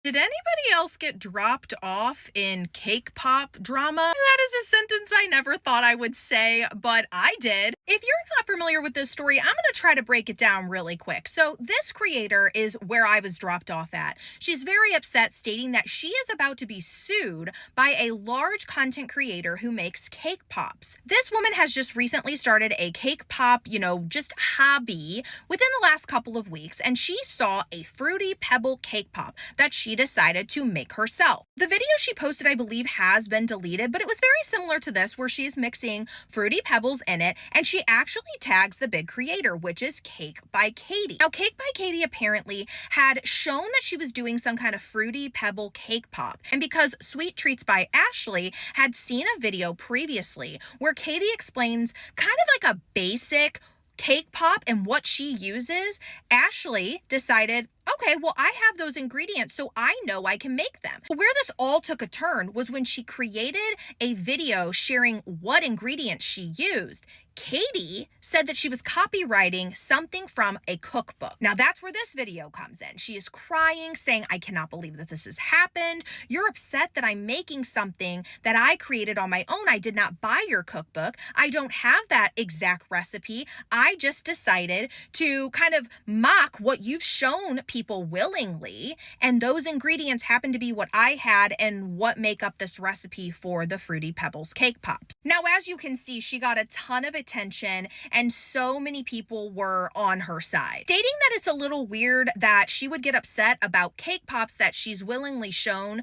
Did anybody else get dropped off in cake pop drama? That is a sentence I never thought I would say, but I did. If you're not familiar with this story, I'm going to try to break it down really quick. So this creator is where I was dropped off at. She's very upset, stating that she is about to be sued by a large content creator who makes cake pops. This woman has just recently started a cake pop, just hobby within the last couple of weeks, and she saw a Fruity Pebble cake pop that she decided to make herself. The video she posted, I believe, has been deleted, but it was very similar to this, where she's mixing Fruity Pebbles in it, and she actually tags the big creator, which is Cake by Katie. Now, Cake by Katie apparently had shown that she was doing some kind of Fruity Pebble cake pop, and because Sweet Treats by Ashely had seen a video previously where Katie explains kind of like a basic cake pop and what she uses, Ashely decided, okay, well, I have those ingredients, so I know I can make them. Where this all took a turn was when she created a video sharing what ingredients she used. Katie said that she was copywriting something from a cookbook. Now that's where this video comes in. She is crying, saying, I cannot believe that this has happened. You're upset that I'm making something that I created on my own. I did not buy your cookbook. I don't have that exact recipe. I just decided to kind of mock what you've shown people willingly, and those ingredients happen to be what I had and what make up this recipe for the Fruity Pebbles cake pops. Now, as you can see, she got a ton of attention and so many people were on her side, stating that it's a little weird that she would get upset about cake pops that she's willingly shown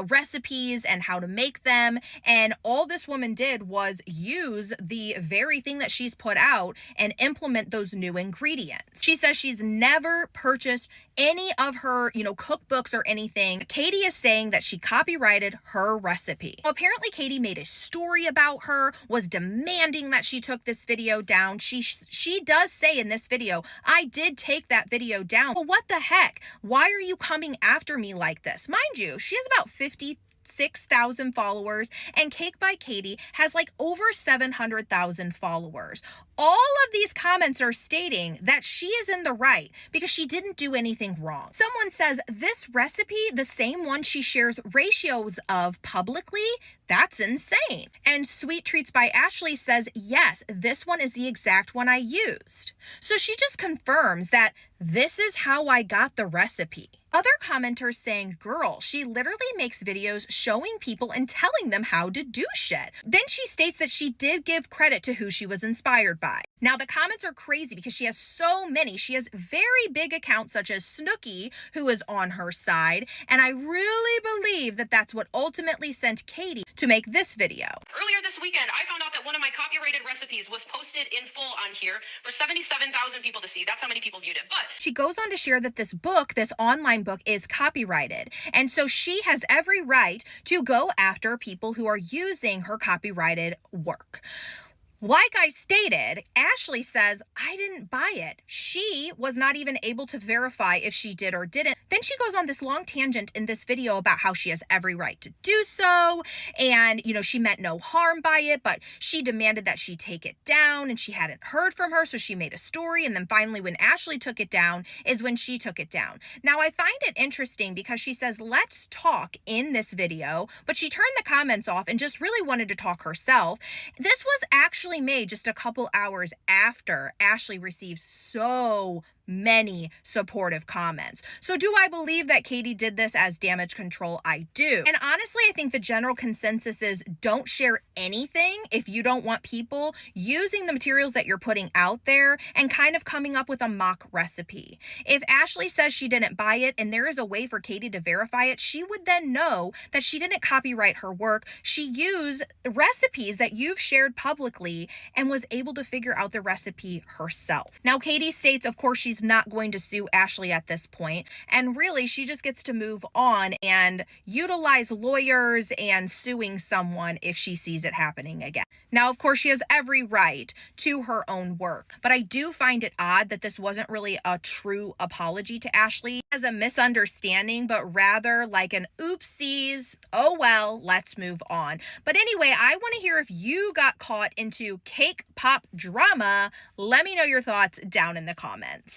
recipes and how to make them, and all this woman did was use the very thing that she's put out and implement those new ingredients. She says she's never purchased any of her, cookbooks or anything. Katie is saying that she copyrighted her recipe. Well, apparently Katie made a story about her, was demanding that she took this video down. She does say in this video, I did take that video down. Well, what the heck? Why are you coming after me like this? Mind you, she has about 56,000 followers, and Cake by Katie has like over 700,000 followers. All of these comments are stating that she is in the right because she didn't do anything wrong. Someone says this recipe, the same one she shares ratios of publicly, that's insane. And Sweet Treats by Ashely says, yes, this one is the exact one I used. So she just confirms that this is how I got the recipe. Other commenters saying, girl, she literally makes videos showing people and telling them how to do shit. Then she states that she did give credit to who she was inspired by. Now, the comments are crazy because she has so many. She has very big accounts such as Snooki, who is on her side. And I really believe that that's what ultimately sent Katie to make this video. Earlier this weekend, I found out that one of my copyrighted recipes was posted in full on here for 77,000 people to see. That's how many people viewed it. But she goes on to share that this book, this online book, is copyrighted. And so she has every right to go after people who are using her copyrighted work. Like I stated, Ashely says, I didn't buy it. She was not even able to verify if she did or didn't. Then she goes on this long tangent in this video about how she has every right to do so. And, she meant no harm by it, but she demanded that she take it down and she hadn't heard from her. So she made a story. And then finally, when Ashely took it down is when she took it down. Now, I find it interesting because she says, let's talk in this video, but she turned the comments off and just really wanted to talk herself. This was actually made just a couple hours after Ashely received so many supportive comments. So do I believe that Katie did this as damage control? I do. And honestly, I think the general consensus is don't share anything if you don't want people using the materials that you're putting out there and kind of coming up with a mock recipe. If Ashely says she didn't buy it and there is a way for Katie to verify it, she would then know that she didn't copyright her work. She used recipes that you've shared publicly and was able to figure out the recipe herself. Now, Katie states, of course, she's not going to sue Ashely at this point, and really she just gets to move on and utilize lawyers and suing someone if she sees it happening again. Now, of course, she has every right to her own work, but I do find it odd that this wasn't really a true apology to Ashely as a misunderstanding, but rather like an oopsies, oh well, let's move on. But anyway, I want to hear if you got caught into cake pop drama. Let me know your thoughts down in the comments.